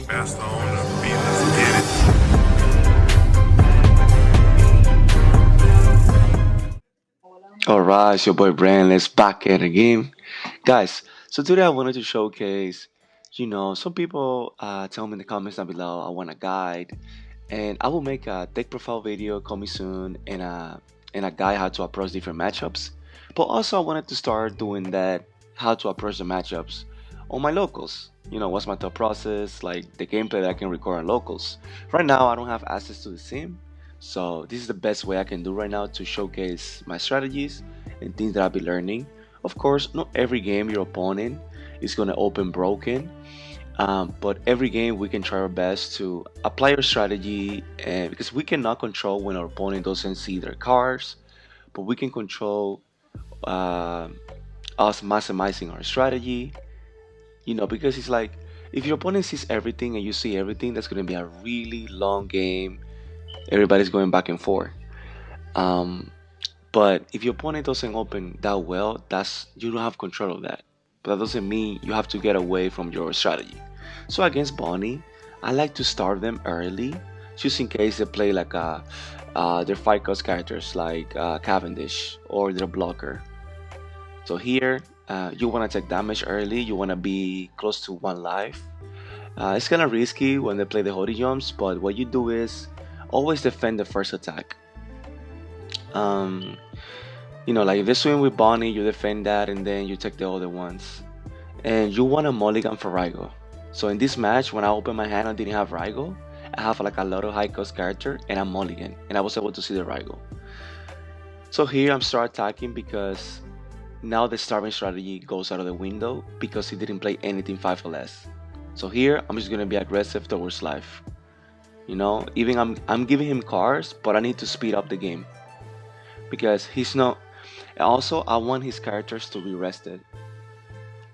Master on the beat, let's get it. Alright, it's your boy Brand. Let's back at it again. Guys, so today I wanted to showcase, some people tell me in the comments down below I want a guide, and I will make a deck profile video coming soon and a guide how to approach different matchups. But also I wanted to start doing that, how to approach the matchups on my locals. What's my thought process, like the gameplay that I can record on locals. Right now I don't have access to the sim, so this is the best way I can do right now to showcase my strategies and things that I'll be learning. Of course, not every game your opponent is gonna open broken, but every game we can try our best to apply our strategy, and because we cannot control when our opponent doesn't see their cards, but we can control uh, us maximizing our strategy. Because it's like if your opponent sees everything and you see everything, that's gonna be a really long game. Everybody's going back and forth. Um, but if your opponent doesn't open that well, that's you don't have control of that. But that doesn't mean you have to get away from your strategy. So against Bonnie, I like to start them early, just in case they play like their fight cost characters like Cavendish or their blocker. So here, you want to take damage early. You want to be close to one life. It's kind of risky when they play the Holy Jumps, but what you do is always defend the first attack. Um, like if they swing with Bonnie, you defend that and then you take the other ones. And you want a mulligan for Raigo. So in this match, when I opened my hand, I didn't have Raigo. I have like a lot of high cost character and a mulligan, and I was able to see the Raigo. So here I'm start attacking because now the starving strategy goes out of the window because he didn't play anything 5 or less. So here I'm just gonna be aggressive towards life. Even I'm giving him cards, but I need to speed up the game because he's not. Also, I want his characters to be rested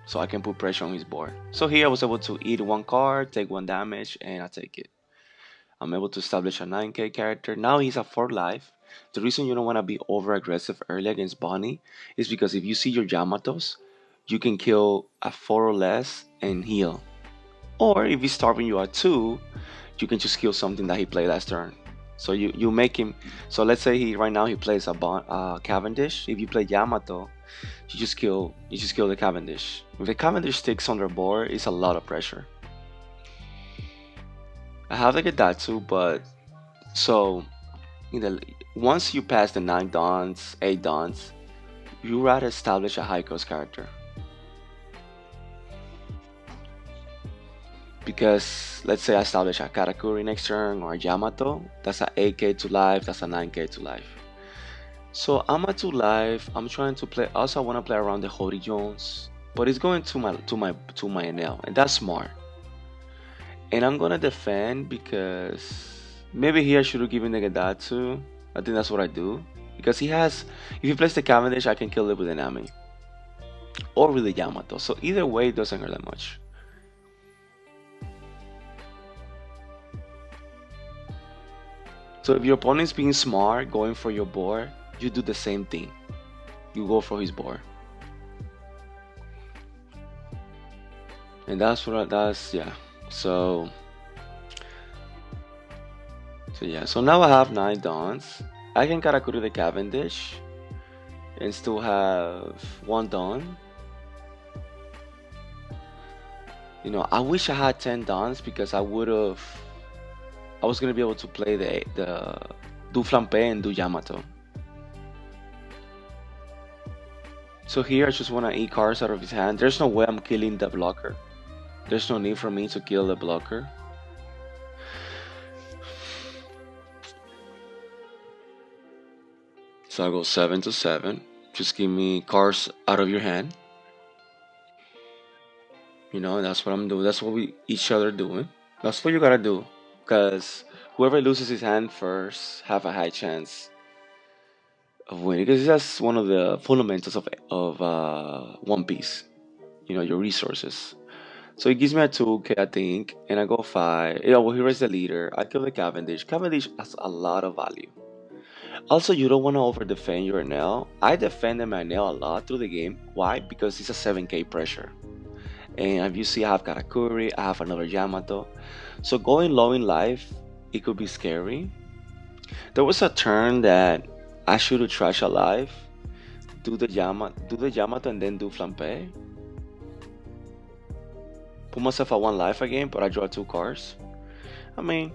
so I can put pressure on his board. So here I was able to eat one card, take one damage, and I take it. I'm able to establish a 9k character. Now he's at 4 life. The reason you don't want to be over aggressive early against Bonnie is because if you see your Yamatos, you can kill at 4 or less and heal. Or if he's starving you at 2, you can just kill something that he played last turn. So you make him. So let's say he right now he plays a Cavendish. If you play Yamato, you just kill the Cavendish. If the Cavendish sticks on their board, it's a lot of pressure. I have to get that too, but so in the once you pass the 9 dons, 8 dons, you rather establish a high cost character. Because let's say I establish a Karakuri next turn or a Yamato, that's a 8k to life, that's a 9k to life. So I'm at 2 life. I'm trying to play. Also, I want to play around the Hody Jones, but it's going to my NL, and that's smart. And I'm gonna defend because maybe here I should have given the Gadatsu. I think that's what I do because he has. If he plays the Cavendish, I can kill it with an Nami or with the Yamato. So either way, it doesn't hurt that much. So if your opponent's being smart, going for your board, you do the same thing. You go for his board, and that's what that's yeah. So yeah. So now I have 9 dons. I can Karakuri the Cavendish and still have 1 don. I wish I had 10 dons because I would have. I was gonna be able to play the do Flampe and do Yamato. So here I just want to eat cards out of his hand. There's no way I'm killing the blocker. There's no need for me to kill the blocker. So I go 7 to 7. Just give me cards out of your hand. That's what I'm doing. That's what we each other doing. That's what you gotta do. Because whoever loses his hand first have a high chance of winning. Because that's one of the fundamentals of One Piece. Your resources. So it gives me a 2k, I think, and I go 5. Yeah, well, here is the leader. I kill the Cavendish. Cavendish has a lot of value. Also, you don't want to over defend your nail. I defended my nail a lot through the game. Why? Because it's a 7k pressure. And if you see, I have Karakuri, I have another Yamato. So going low in life, it could be scary. There was a turn that I should have trash alive, do the Yamato, and then do Flampe. Put myself at one life again, but I draw two cards. I mean,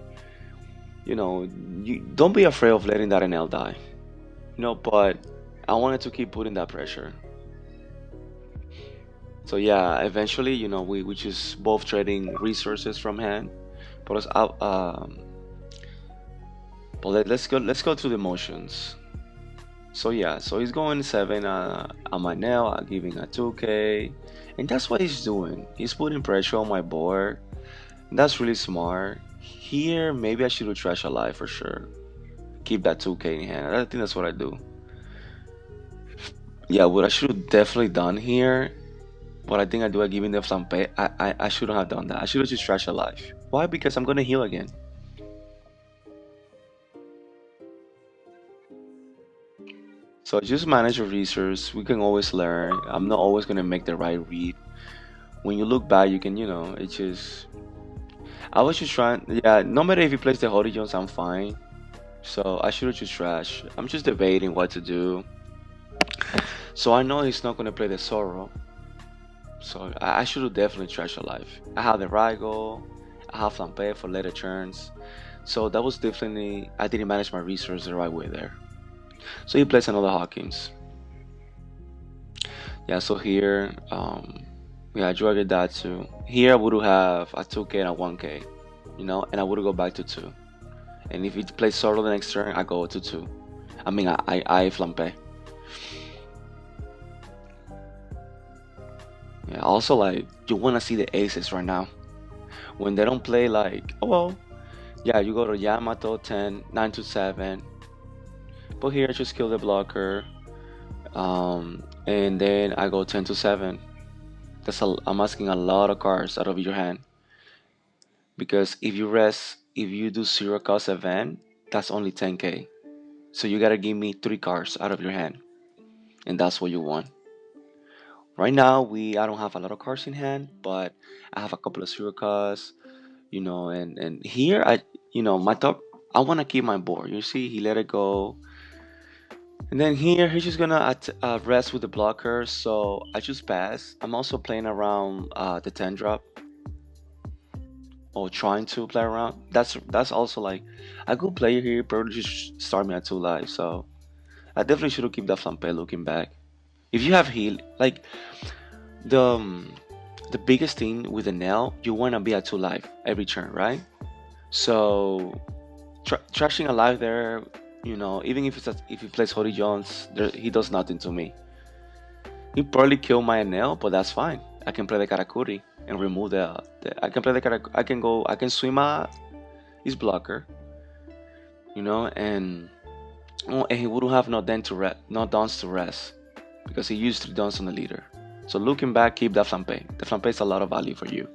you know, you don't be afraid of letting that NL die. But I wanted to keep putting that pressure. So yeah, eventually, we just both trading resources from hand. But us out. But let's go through the motions. So yeah, so he's going seven on my nail, giving a 2K, and that's what he's doing. He's putting pressure on my board. That's really smart. Here, maybe I should have trash alive for sure. Keep that 2K in hand. I think that's what I do. Yeah, what I should have definitely done here, what I think I do, I giving them some pay. I shouldn't have done that. I should have just trash alive. Why? Because I'm gonna heal again. So just manage your resource. We can always learn. I'm not always gonna make the right read. When you look back, you can, it's just. I was just trying. Yeah, no matter if he plays the Holy Jones, I'm fine. So I should have just trash. I'm just debating what to do. So I know he's not gonna play the Sorrow. So I should have definitely trash alive. I have the Rygo. I have Flampe for later turns. So that was definitely. I didn't manage my resources the right way there. So he plays another Hawkins. Yeah, so here, yeah, I dragged that too. Here I would have a 2K and a 1K, and I would go back to 2. And if he plays solo the next turn, I go to 2. I mean, I flampe. Yeah, also, like, you want to see the aces right now. When they don't play, like, oh, well, yeah, you go to Yamato 10, 9 to 7. But here, just kill the blocker. And then I go 10 to 7. I'm asking a lot of cards out of your hand. Because if you do zero cost event, that's only 10K. So you gotta give me 3 cards out of your hand. And that's what you want. Right now, I don't have a lot of cards in hand, but I have a couple of zero costs, and here my top, I want to keep my board. You see, he let it go. And then here, he's just gonna rest with the blocker, so I just pass. I'm also playing around the 10 drop, or trying to play around. That's also like a good player here, probably just start me at 2 lives. So I definitely should have kept that flampe looking back. If you have heal, like the um, the biggest thing with the nail, you wanna be at 2 life every turn, right? So trashing alive there, even if he plays Hody Jones, he does nothing to me. He probably kill my nail, but that's fine. I can play the Karakuri and remove I can play the I can go. I can swim his blocker, and and he wouldn't have no dons to rest because he used 3 dons on the leader. So looking back, keep that flampe. The flampe is a lot of value for you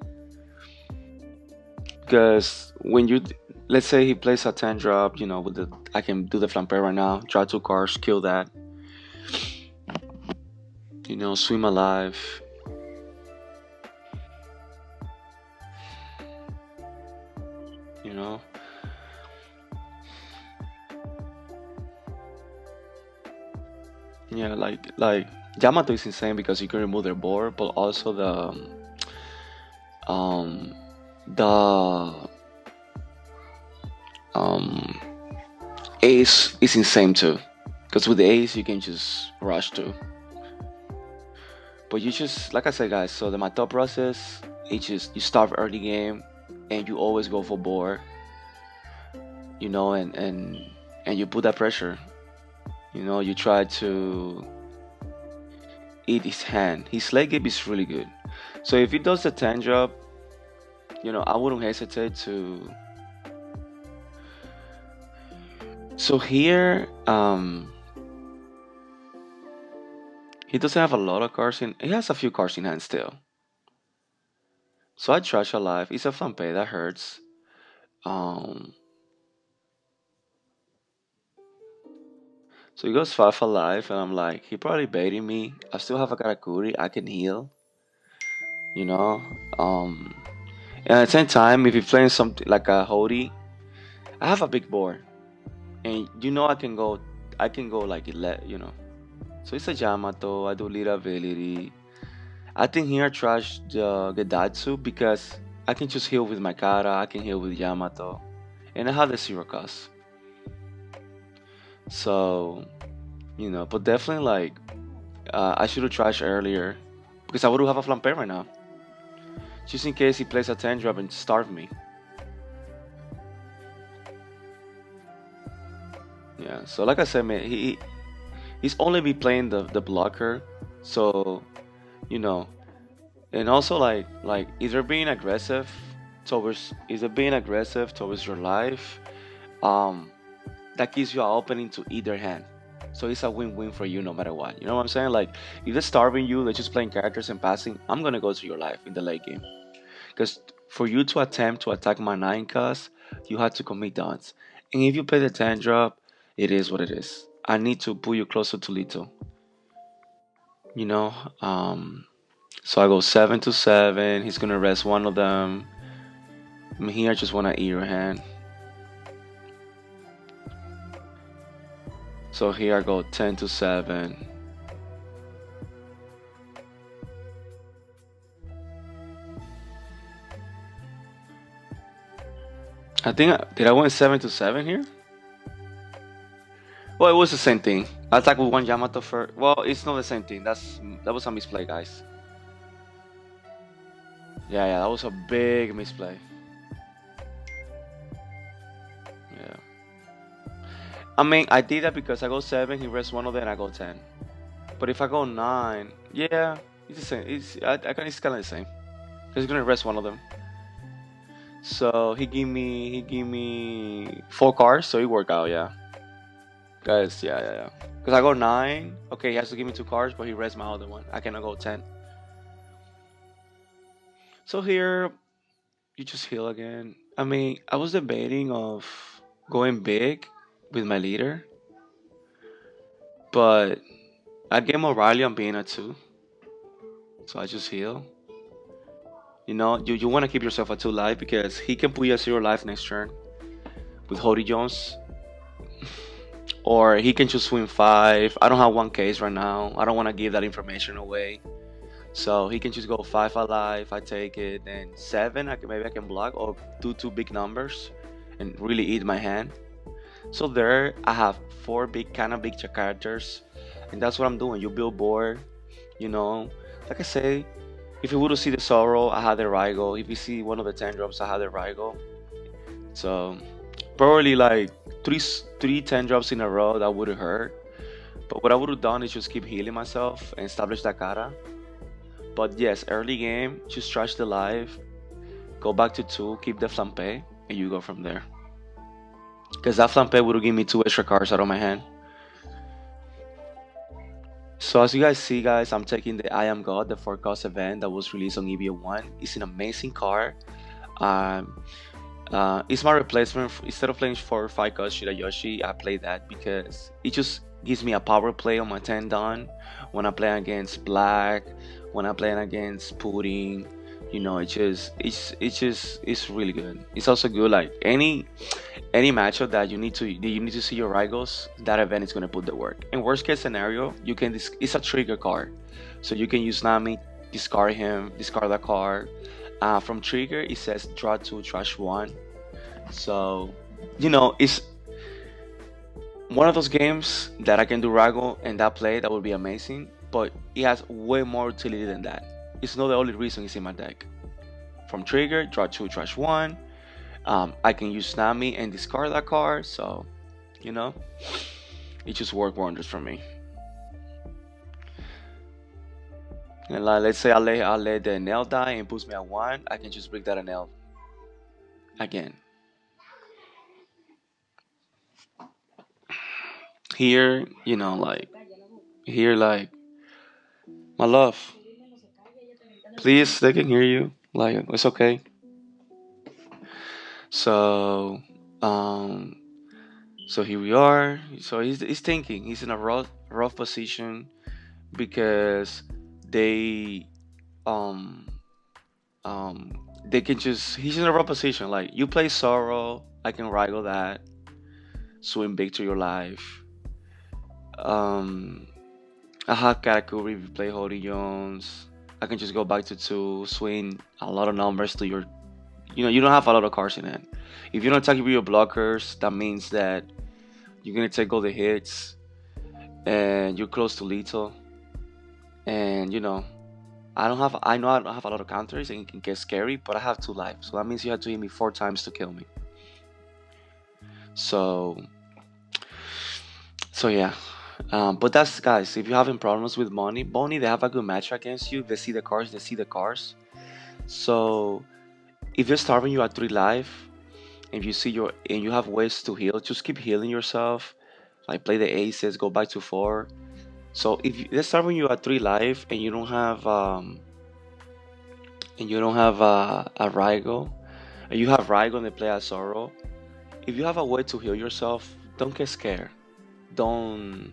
because when let's say he plays a 10 drop, with the I can do the flampe right now. Draw 2 cards, kill that. Swim alive. You know. Yeah, like Yamato is insane because you can remove their board, but also um the um ace is insane too. Because with the ace you can just rush too. But you just like I said guys, so my thought process it's just you start early game and you always go for board, and you put that pressure. You try to eat his hand. His leg game is really good. So if he does the 10 drop, I wouldn't hesitate to. So here, he doesn't have a lot of cards in. He has a few cards in hand still. So I trash alive. It's a flampe that hurts. Um, so he goes 5 alive, and I'm like, he probably baiting me. I still have a Karakuri. I can heal. you know. Um, and at the same time, if you're playing something like a Hody, I have a big board, and I can go like 11, you know. So it's a Yamato. I do little ability. I think here I trash the Gedatsu because I can just heal with my Kara. I can heal with Yamato, and I have the zero cost. So but definitely like I should have trashed earlier because I would have a flampe right now, just in case he plays a 10 drop and starve me. Yeah. So like I said, man, he's only be playing the blocker, so you know, and also like either being aggressive towards your life, um, that gives you an opening to either hand. So it's a win-win for you no matter what. You know what I'm saying? Like if they're starving you, they're just playing characters and passing. I'm gonna go to your life in the late game because for you to attempt to attack my 9 cost, you have to commit dons. And if you play the 10 drop, it is what it is. I need to pull you closer to Lito. You know, so I go 7 to 7. He's gonna rest one of them. I mean, here I just wanna eat your hand. So here I go 10 to 7. I think did I went 7 to 7 here? Well, it was the same thing. I attacked with one Yamato first. Well, it's not the same thing. That was a misplay, guys. Yeah, yeah, that was a big misplay. Yeah. I mean, I did that because I go 7, he rests one of them, and I go 10. But if I go 9, yeah, it's the same. It's kind of the same. He's gonna rest one of them. So he give me 4 cards, so it worked out, yeah. Guys, yeah, yeah, yeah. Because I go 9, okay, he has to give me 2 cards, but he rests my other one. I cannot go 10. So here, you just heal again. I mean, I was debating of going big with my leader, but I get O'Reilly on being a 2, so I just heal. You want to keep yourself at 2 life because he can put you at 0 life next turn with Hody Jones, or he can just win 5. I don't have one case right now. I don't want to give that information away. So he can just go 5 alive. I take it, and 7. Maybe I can block or do 2 big numbers and really eat my hand. So there, I have 4 kind of big characters, and that's what I'm doing. You build board, you know. Like I say, if you would see the Sorrow, I had the Raigo. If you see one of the 10 drops, I had the Raigo. So probably like three 10 drops in a row that would have hurt. But what I would have done is just keep healing myself and establish that kata. But yes, early game, just trash the life, go back to 2, keep the flampe, and you go from there. Because that flampe would have given me 2 extra cards out of my hand. So as you guys see, guys, I'm taking the I Am God, the 4 cost event that was released on EVO1. It's an amazing card. Um, it's my replacement. Instead of playing 4 or 5 cost Shirayoshi, I play that because it just gives me a power play on my Tendon when I play against Black, when I play against Pudding. It's really good. It's also good like any matchup that you need to see your Rygos, that event is gonna put the work. In worst case scenario, it's a trigger card, so you can use Nami, discard him, discard that card. From trigger, it says draw 2, trash 1. So it's one of those games that I can do Rago and that play that would be amazing, but it has way more utility than that. It's not the only reason it's in my deck. From trigger, draw 2, trash 1. I can use Nami and discard that card, so you know, it just worked wonders for me. And like, let's say I let the nail die and puts me at 1, I can just break that a nail again. Here, like my love, please, they can hear you. Like it's okay. So, um, so here we are. So he's thinking. He's in a rough position because they um They can just he's in a rough position. Like you play Sorrow, I can rival that, swim big to your life. Um, I have Karakuri if you play Hody Jones. I can just go back to two, swing a lot of numbers to your. You don't have a lot of cards in hand. If you don't attack with your blockers, that means that you're gonna take all the hits, and you're close to lethal. And I know I don't have a lot of counters and it can get scary, but I have two lives. So that means you have to hit me 4 times to kill me. So yeah. But that's guys, if you're having problems with Bonnie, they have a good match against you. They see the cards, they see the cars. So if they're starving you at 3 life, and you have ways to heal, just keep healing yourself. Like play the aces, go back to 4. So if they're starving you at 3 life and you don't have a Raigo, and you have Raigo and they play a Sorrow, if you have a way to heal yourself, don't get scared. Don't.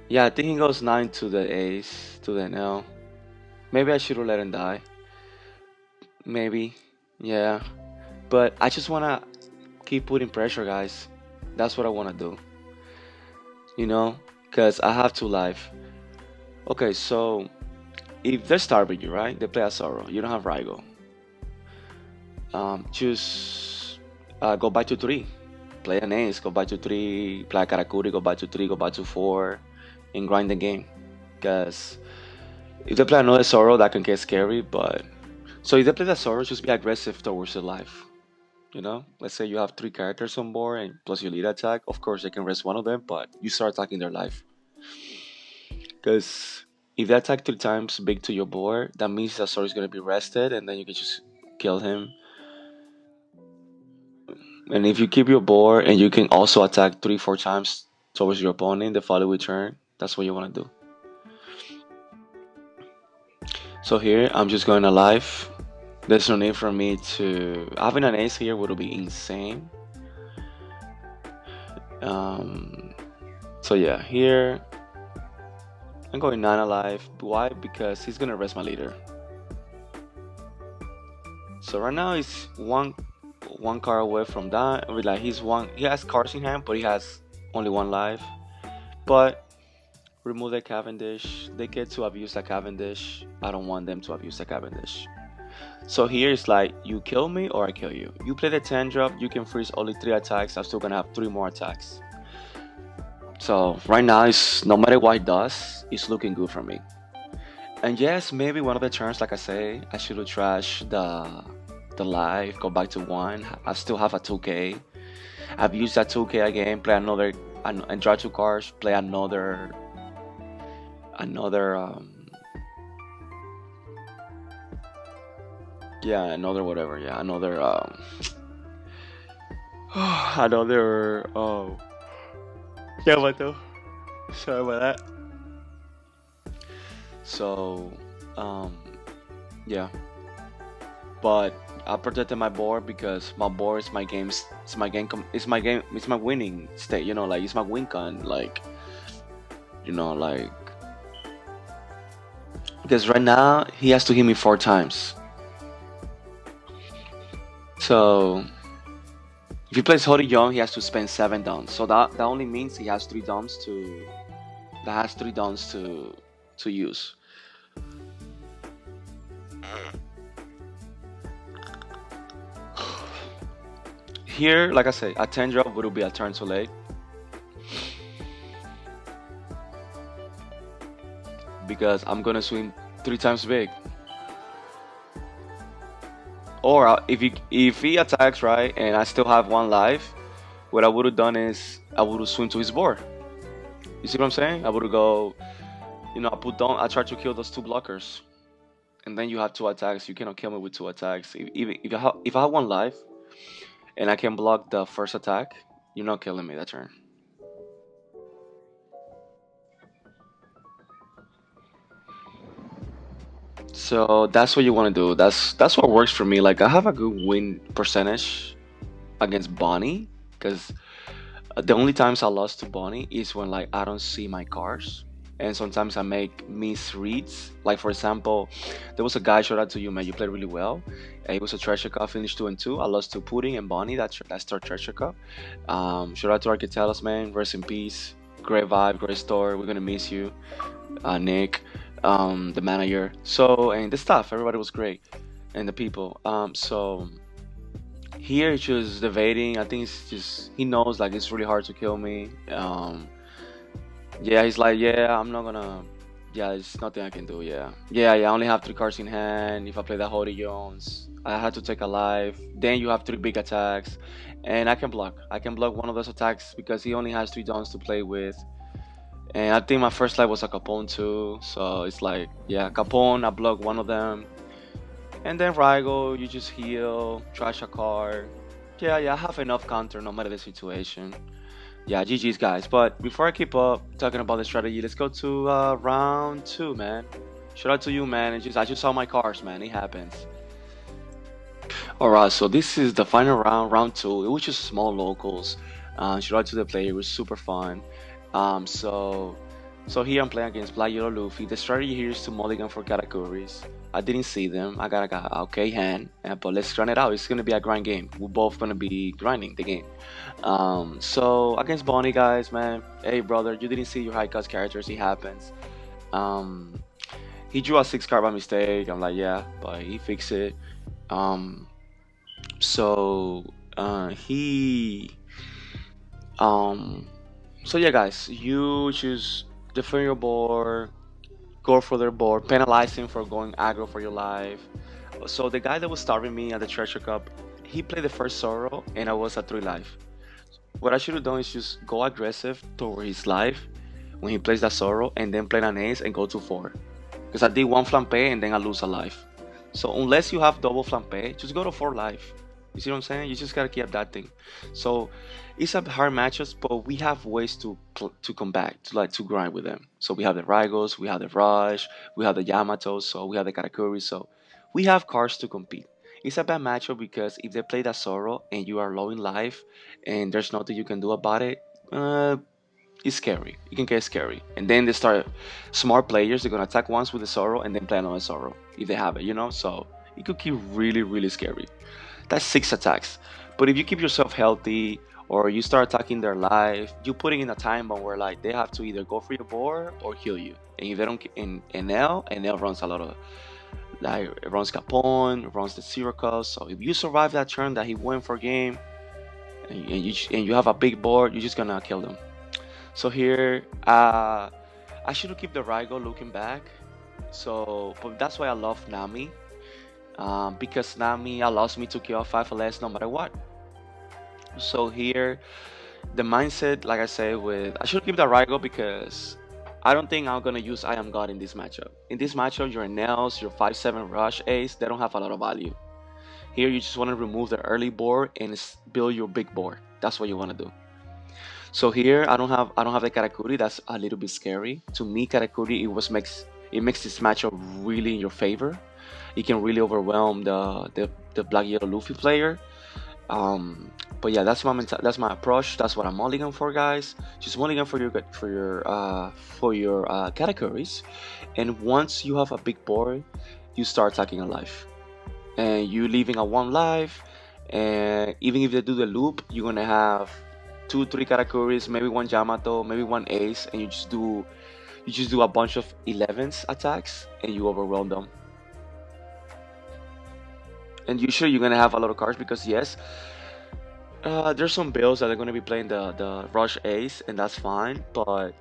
Yeah, I think he goes 9 to the ace, to the nail. Maybe I should have let him die. Maybe. Yeah. But I just wanna keep putting pressure, guys. That's what I wanna do. Because I have 2 life. Okay, so if they're starving you, right? They play a Sorrow. You don't have Raigo. Choose go back to 3. Play an ace, go back to 3. Play a Karakuri, go back to 3, go back to 4, and grind the game. Because if they play another Sorrow, that can get scary. But so if they play the Sorrow, just be aggressive towards the life. Let's say you have 3 characters on board and plus your lead attack. Of course, they can rest one of them, but you start attacking their life. Because if they attack 3 times big to your board, that means the Sorrow is going to be rested, and then you can just kill him. And if you keep your board and you can also attack 3, 4 times towards your opponent the following turn, that's what you want to do. So here I'm just going alive. There's no need for me to having an ace here would be insane. So yeah, here I'm going 9 alive. Why? Because he's gonna rest my leader. So right now he's one card away from that. Like he has cards in hand, but he has only 1 life. But remove the Cavendish. They get to abuse the Cavendish. I don't want them to abuse the Cavendish. So here it's like you kill me or I kill you. You play the 10 drop, you can freeze only 3 attacks. I'm still gonna have 3 more attacks. So right now it's no matter what it does, it's looking good for me. And yes, maybe one of the turns, like I say, I should have trashed the life, go back to 1. I still have a 2K. I've used that 2K again, play another and draw 2 cards, play another yeah, another whatever, yeah, another another yeah, what though? Sorry about that. So yeah, but I protected my board because my board is my game's it's my game it's my game it's my winning state, like it's my win con, like like because right now he has to hit me 4 times. So if he plays Hody Young, he has to spend 7 downs. So that only means he has 3 downs to use. Here, like I say, a 10 drop would be a turn too late. Because I'm gonna swing 3 times big. Or if he attacks right and I still have 1 life, what I would have done is I would have swim to his board. You see what I'm saying? I would go, I try to kill those 2 blockers, and then you have 2 attacks. You cannot kill me with 2 attacks. If I have 1 life and I can block the first attack, you're not killing me that turn. So that's what you want to do. That's what works for me. Like I have a good win percentage against Bonney because the only times I lost to Bonney is when like I don't see my cards. and sometimes I make misreads. Like for example, there was a guy, shout out to you, man. You played really well. It was a treasure cup, finished 2-2. I lost to Pudding and Bonney. That's our treasure cup. Shout out to Architelos, man. Rest in peace. Great vibe, great store. We're gonna miss you, Nick, the manager. So and the staff, everybody was great, and the people. So here it's just debating. I think it's just he knows like it's really hard to kill me. Yeah, he's like, yeah, I'm not gonna. Yeah, there's nothing I can do. Yeah, yeah. I only have three cards in hand. If I play that Hody Jones, I had to take a life. Then you have three big attacks, and I can block. I can block one of those attacks because he only has three dons to play with. And I think my first life was a Capone too. So it's like, yeah, Capone. I block one of them, and then Rygo. You just heal, trash a card. Yeah. I have enough counter no matter the situation. Yeah, GG's guys. But before I keep up talking about the strategy, let's go to round two, man. Shout out to you, man. I just saw my cards, man. It happens. All right, so this is the final round, round two. It was just small locals. Shout out to the player. It was super fun. Um, so so here I'm playing against Black Yellow Luffy. The strategy here is to mulligan for categories. I didn't see them. I got a okay hand, but let's grind it out. It's gonna be a grind game. We're both gonna be grinding the game. So against Bonnie, guys, man. Hey, brother, you didn't see your high cost characters. It happens. Um, he drew a six card by mistake. I'm like, yeah, but he fixed it. Um, so he um so yeah, guys, you choose defend your board, go for their board, penalize him for going aggro for your life. So the guy that was starving me at the treasure cup, he played the first sorrow and I was at three life. What I should have done is just go aggressive toward his life when he plays that sorrow and then play an ace and go to four. Because I did one flampe and then I lose a life. So unless you have double flampe, just go to four life. You see what I'm saying? You just gotta keep that thing. So it's a hard matches, but we have ways to come back to like to grind with them. So we have the Rygos, we have the Rush, we have the Yamatos, so we have the Karakuri. So we have cards to compete. It's a bad matchup because if they play that Sorrow and you are low in life and there's nothing you can do about it, it's scary. It can get scary. And then they start smart players. They're gonna attack once with the Sorrow and then play another Sorrow if they have it. So it could keep really really scary. That's six attacks. But if you keep yourself healthy or you start attacking their life, you putting in a time bomb where like they have to either go for your board or heal you. And if they don't, in NL runs a lot of like it runs Capone, it runs the Zero Cost. So if you survive that turn that he went for game, and you have a big board, you're just gonna kill them. So here, I should have kept the Rygo looking back. So, but that's why I love Nami. Because Nami allows me to kill five or less no matter what. So here, the mindset, like I say, with I should keep the Rygo because I don't think I'm gonna use I am God in this matchup. In this matchup, your Nails, your 5/7 Rush Ace, they don't have a lot of value. Here, you just want to remove the early board and build your big board. That's what you want to do. So here, I don't have the Karakuri. That's a little bit scary to me. Karakuri it makes this matchup really in your favor. It can really overwhelm the Black Yellow Luffy player. Um, but yeah, that's my approach. That's what I'm mulligan for, guys. Just mulligan for your categories, and once you have a big board, you start attacking a life, and you leaving a one life. And even if they do the loop, you're gonna have two, three categories, maybe one Yamato, maybe one Ace, and you just do a bunch of 11s attacks, and you overwhelm them. And usually you're gonna have a lot of cards because yes, there's some builds that are gonna be playing the Rush Ace, and that's fine. But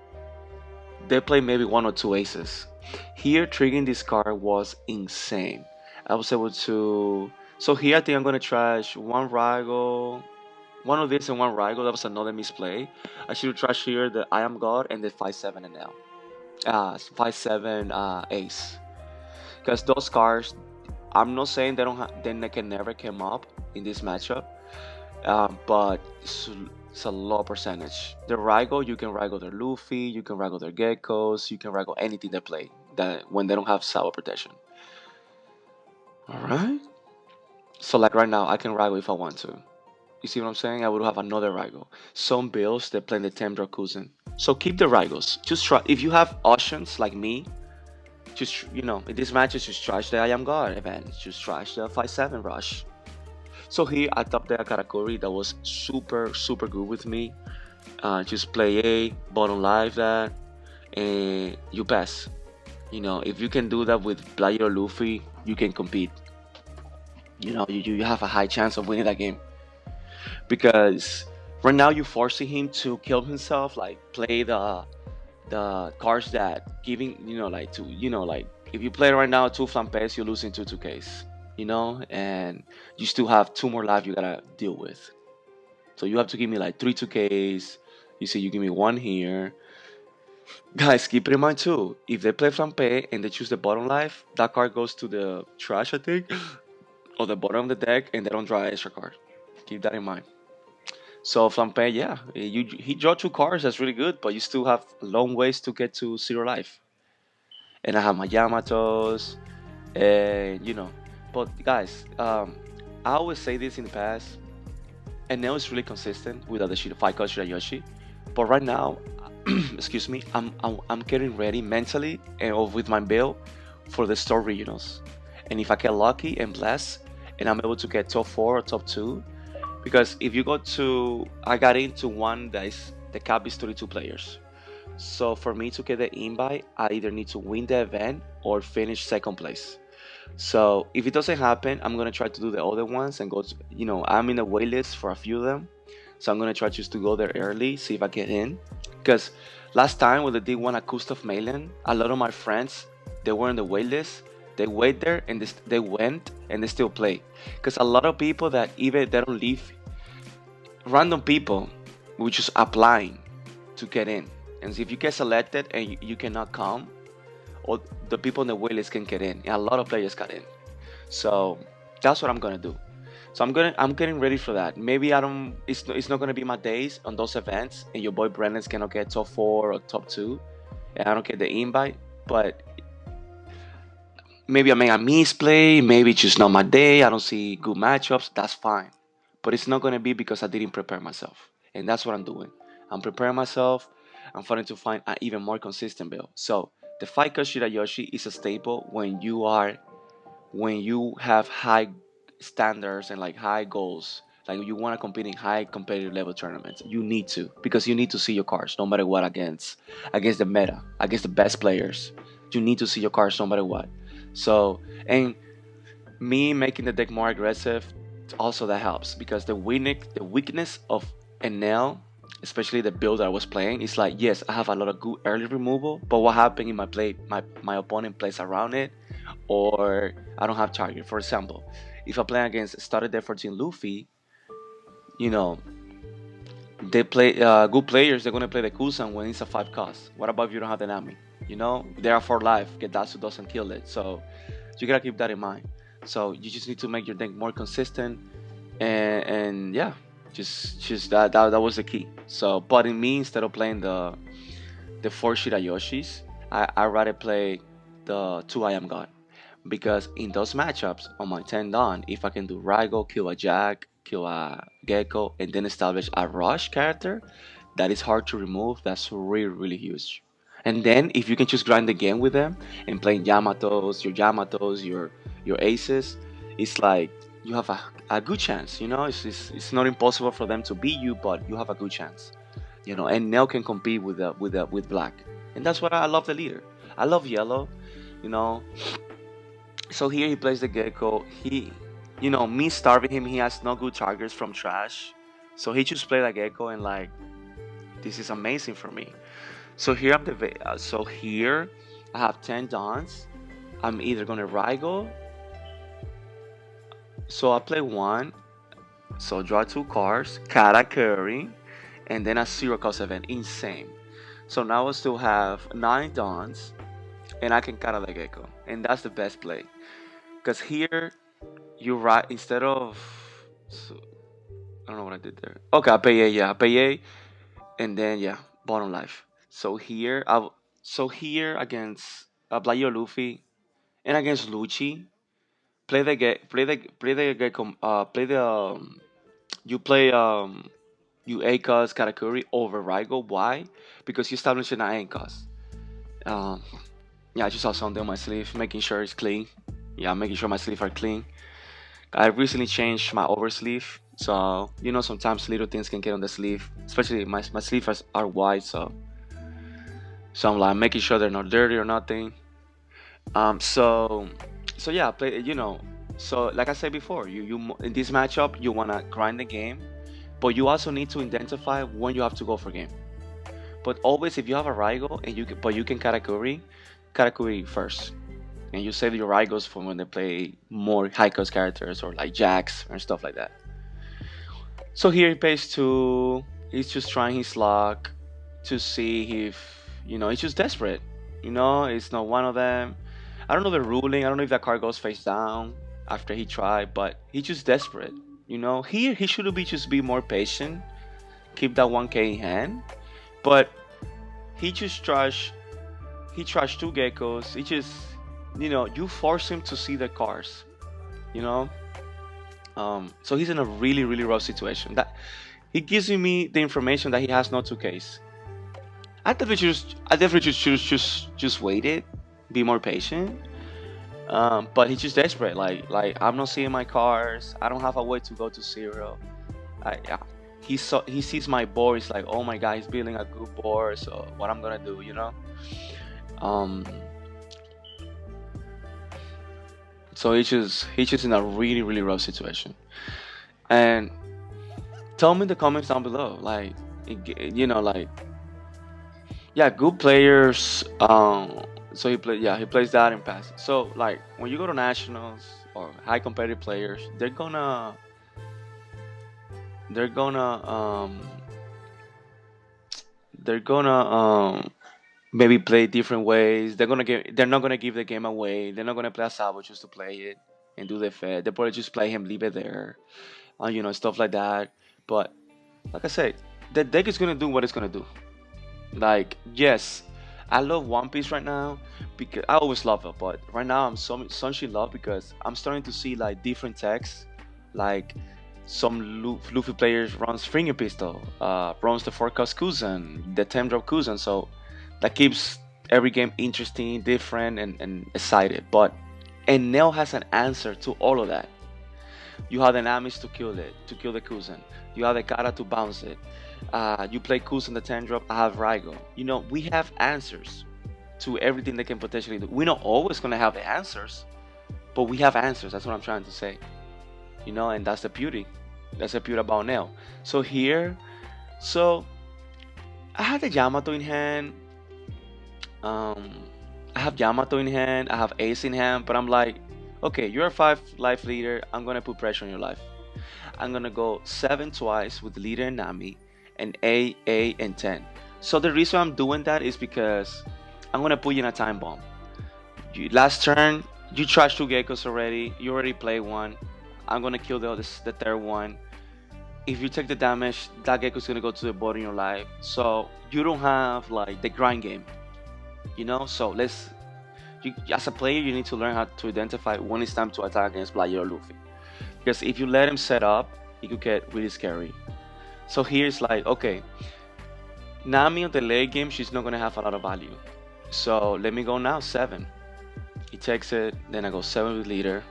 they play maybe one or two aces. Here, triggering this card was insane. I was able to. So here, I think I'm gonna trash one Rygo, one of this and one Rygo. That was another misplay. I should trash here the I Am God and the 5/7 and now. 5/7 Ace. Because those cards, I'm not saying they can never come up in this matchup, but it's a low percentage. The Rygo, you can Rygo their Luffy, you can Rygo their Geckos, you can Rygo anything they play that when they don't have Sour protection. All right. So like right now, I can Rygo if I want to. You see what I'm saying? I would have another Raigo. Some builds they play the Tendra Cousin. So keep the Raigos. Just try. If you have options like me, just in these matches, just trash the I Am God event. Just trash the 5/7 rush. So here I top the Karakuri that was super good with me. Just play A, bottom live that, and you pass. If you can do that with Player or Luffy, you can compete. You have a high chance of winning that game because right now you're forcing him to kill himself, like play the cards that giving like to like if you play right now two flampes, you're losing two 2Ks, and you still have two more life you gotta deal with. So you have to give me like three 2Ks. You see, you give me one here. Guys, keep it in mind too. If they play flampe and they choose the bottom life, that card goes to the trash, I think, or the bottom of the deck, and they don't draw an extra card. Keep that in mind. So flampe, yeah, he draw two cards. That's really good, but you still have long ways to get to zero life. And I have my Yamatos, and But guys, I always say this in the past, and now it's really consistent with the fight coach Yoshi. But right now, excuse me, I'm getting ready mentally and with my build for the store regionals. And if I get lucky and blessed, and I'm able to get top four or top two, because if you go to, I got into one that is the cap is 32 players. So for me to get the invite, I either need to win the event or finish second place. So if it doesn't happen, I'm gonna try to do the other ones and go. I'm in the wait list for a few of them, so I'm gonna try just to go there early, see if I get in. Because last time when they did one at Gustav Mailen, a lot of my friends they were in the wait list. They wait there and they went and they still play. Because a lot of people that even they don't leave, random people, which is applying to get in. And if you get selected and you cannot come, or the people in the waitlist can get in. And a lot of players got in. So that's what I'm gonna do. So I'm getting ready for that. Maybe I don't. It's not gonna be my days on those events, and your boy Brennan's gonna get top four or top two, and I don't get the invite. But maybe I make a misplay. Maybe it's just not my day. I don't see good matchups. That's fine. But it's not gonna be because I didn't prepare myself, and that's what I'm doing. I'm preparing myself. I'm trying to find an even more consistent build. So the fight Shirayoshi is a staple when you have high standards and like high goals. Like you want to compete in high competitive level tournaments, you need to because you need to see your cards no matter what against the meta, against the best players. You need to see your cards no matter what. So and me making the deck more aggressive also that helps because the weakness of Enel, especially the build that I was playing, is like yes, I have a lot of good early removal, but what happened in my play my opponent plays around it or I don't have target. For example, if I play against started there 14 Luffy, you know, they play good players, they're gonna play the Kusan when it's a 5 cost. What about if you don't have the Nami? They are for life. Gedatsu doesn't kill it. So you gotta keep that in mind. So you just need to make your deck more consistent and yeah, just that was the key. So but in me instead of playing the four Shirayoshis, I rather play the two I am God. Because in those matchups on my 10 Dawn, if I can do Raigo, kill a Jack, kill a Gecko, and then establish a Rush character, that is hard to remove. That's really huge. And then if you can just grind the game with them and playing Yamatos, your aces, it's like you have a good chance. It's not impossible for them to beat you, but you have a good chance. And Nell can compete with black, and that's what I love the leader. I love yellow. You know, so here he plays the gecko. Me starving him, he has no good targets from trash. So he just play the gecko and like, this is amazing for me. So here so here I have 10 dons. I'm either gonna Raigo. So I play one. So draw two cards, Karakuri, and then a zero cost event. Insane. So now I still have 9 dons, and I can Kara the gecko, and that's the best play. Because here you right instead of so, I don't know what I did there. Okay, I pay A, yeah, I pay A, and then yeah, bottom life. So here against Blayo Luffy and against Lucci, play the get play the get play the You play you ACOS Katakuri over Raigo. Why? Because you establish an ACOS. Um, yeah, I just saw something on my sleeve, making sure it's clean. Yeah, making sure my sleeves are clean. I recently changed my oversleeve, so sometimes little things can get on the sleeve, especially my sleeves are wide, so I'm like making sure they're not dirty or nothing. So yeah, play. So like I said before, in this matchup you wanna grind the game, but you also need to identify when you have to go for game. But always, if you have a Raigo and you can Katakuri first, and you save your Raigos for when they play more high cost characters or like Jax and stuff like that. So here he pays two. He's just trying his luck to see if he's just desperate. It's not one of them. I don't know the ruling. I don't know if that card goes face down after he tried, but he's just desperate. Here he should be more patient, keep that 1K in hand, but he just trash. He trashed two geckos. He just, you force him to see the cars. You know, so he's in a really, really rough situation. That he gives me the information that he has no 2Ks. I definitely just waited, be more patient. But he's just desperate. Like I'm not seeing my cars. I don't have a way to go to zero. Yeah. He sees my board. He's like, oh my god, he's building a good board. So what I'm gonna do. Um, so he's just in a really, really rough situation. And tell me in the comments down below, like, like, yeah, good players. So he plays that and passes. So like when you go to nationals or high competitive players, they're gonna they're gonna maybe play different ways. They're not gonna give the game away. They're not gonna play a salvo just to play it and do the fed. They'll probably just play him, leave it there, stuff like that. But like I said, the deck is gonna do what it's gonna do. Like, yes, I love One Piece right now because I always love it, but right now I'm so in love because I'm starting to see like different techs, like some Luffy players runs Finger Pistol, runs the Forecast Kuzan, the 10 drop Kuzan, so that keeps every game interesting, different, and excited. But Enel has an answer to all of that. You have the Namis to kill the Kuzan. You have the Kara to bounce it. You play Kuzan the 10 drop, I have Raigo. We have answers to everything they can potentially do. We're not always going to have the answers, but we have answers. That's what I'm trying to say. And that's the beauty. That's the beauty about Neo. So here, I had the Yamato in hand. I have Yamato in hand. I have Ace in hand, but I'm like, okay, you're a 5 life leader. I'm gonna put pressure on your life. I'm gonna go 7 twice with leader and Nami, and A, and 10. So the reason I'm doing that is because I'm gonna put you in a time bomb. Last turn, you trashed 2 geckos already. You already played one. I'm gonna kill the third one. If you take the damage, that gecko's gonna go to the bottom of your life. So you don't have like the grind game. So as a player, you need to learn how to identify when it's time to attack against Blayer or Luffy. Because if you let him set up, it could get really scary. So here's like, okay, Nami on the late game, she's not gonna have a lot of value. So let me go now 7. He takes it, then I go 7 with leader.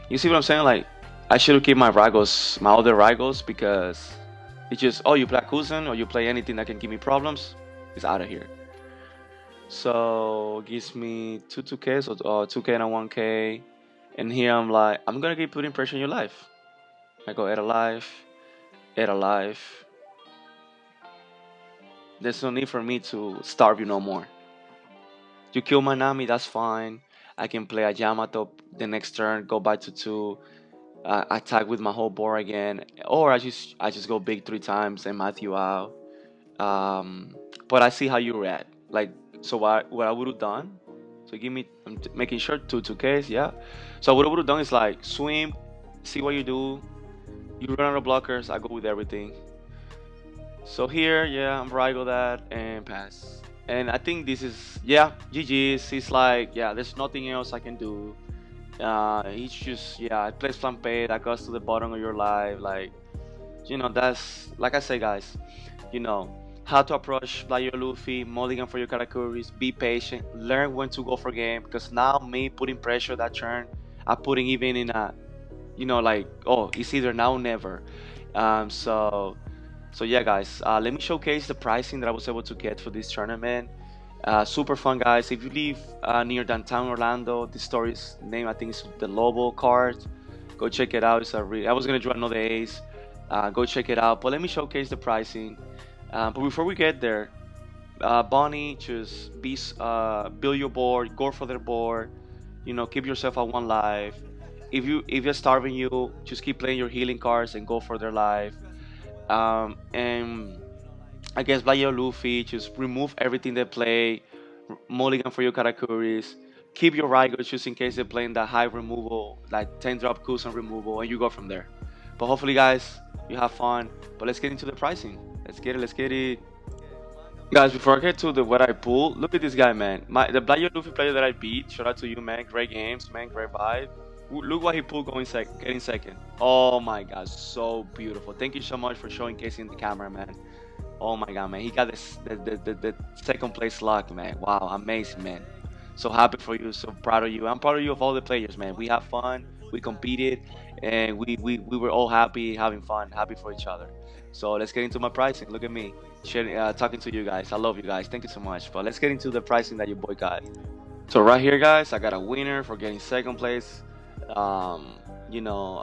You see what I'm saying? Like, I should have kept my other Ragos, because it's just, oh, you play Kuzan or you play anything that can give me problems, it's out of here. So gives me 2Ks or 2K and a 1K, and here I'm like, I'm gonna keep putting pressure on your life. I go add a life. There's no need for me to starve you no more. You kill my Nami, that's fine. I can play a Yamato the next turn, go back to 2, attack with my whole board again, or I just go big 3 times and math you out. But I see how you react. Like, so what I would have done. So I'm making sure 2Ks, yeah. So what I would have done is like swim, see what you do. You run out of blockers, I go with everything. So here, yeah, I'm Raigo that and pass. And I think this is, yeah, GG's. It's like, yeah, there's nothing else I can do. He's just, yeah, it plays flampe that goes to the bottom of your life. Like, that's like I say, guys. You know how to approach player Luffy, mulligan for your categories. Be patient. Learn when to go for game. Because now me putting pressure that turn, I putting even in a, like, oh, it's either now or never. So yeah, guys. Let me showcase the pricing that I was able to get for this tournament. Super fun, guys. If you live near downtown Orlando, the store's name I think is the Lobo card. Go check it out. I was gonna draw another ace. Go check it out. But let me showcase the pricing. But before we get there, Bonnie, just build your board, go for their board. Keep yourself at one life. If you're starving you, just keep playing your healing cards and go for their life. And I guess Blayo Luffy, just remove everything they play, mulligan for your Karakuris, keep your Raigos just in case they're playing that high removal, like 10 drop Kusan removal, and you go from there. But hopefully, guys, you have fun. But let's get into the pricing. Let's get it. Guys, before I get to the what I pull, look at this guy, man. The Blayo Luffy player that I beat, shout out to you, man. Great games, man. Great vibe. Look what he pulled getting second. Oh my god, so beautiful. Thank you so much for showing Casey in the camera, man. Oh my god, man. He got the second place luck, man. Wow, amazing, man. So happy for you. So proud of you. I'm proud of you of all the players, man. We have fun. We competed, and we were all happy, having fun, happy for each other. So let's get into my pricing. Look at me, sharing, talking to you guys. I love you guys. Thank you so much. But let's get into the pricing that your boy got. So right here, guys, I got a winner for getting second place. Um, you know,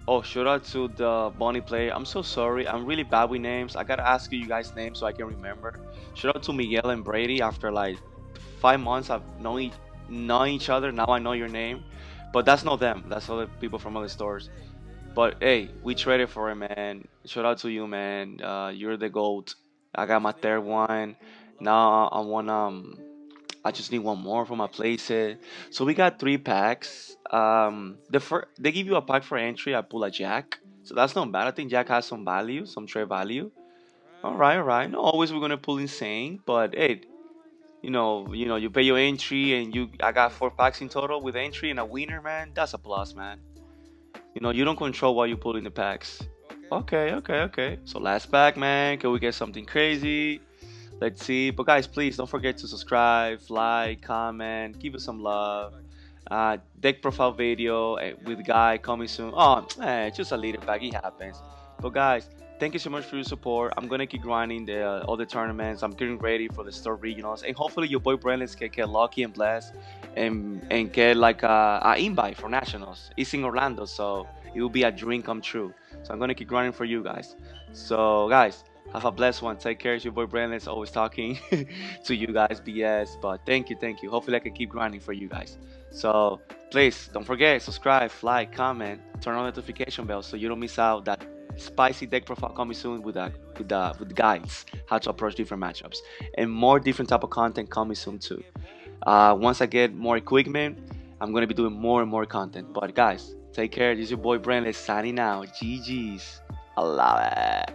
Oh, shout out to the Bonnie player. I'm so sorry. I'm really bad with names. I gotta ask you guys' names so I can remember. Shout out to Miguel and Brady. After like 5 months of knowing each other, now I know your name. But that's not them. That's other people from other stores. But hey, we traded for it, man. Shout out to you, man. You're the goat. I got my third one. Now I want I just need one more for my playset. So we got 3 packs. They give you a pack for entry. I pull a Jack, so that's not bad. I think Jack has some value, some trade value. All right. Not always we're gonna pull insane, but hey, you pay your entry and I got 4 packs in total with entry and a winner, man. That's a plus, man. You don't control what you pull in the packs. Okay. So last pack, man. Can we get something crazy? Let's see. But guys, please don't forget to subscribe, like, comment, give us some love. Deck profile video with Guy coming soon. Oh, just a little bag. It happens. But guys, thank you so much for your support. I'm gonna keep grinding the all the tournaments. I'm getting ready for the store regionals, and hopefully your boy Brenlis can get lucky and blessed, and get like a invite for nationals. It's in Orlando, so it will be a dream come true. So I'm gonna keep grinding for you guys. So guys, have a blessed one. Take care. It's your boy Brandon. It's always talking to you guys, BS. But thank you, thank you. Hopefully, I can keep grinding for you guys. So please don't forget, subscribe, like, comment, turn on notification bell so you don't miss out that spicy deck profile coming soon with guides how to approach different matchups and more different type of content coming soon too. Once I get more equipment, I'm gonna be doing more and more content. But guys, take care. This is your boy Brandon signing out. GG's. I love it.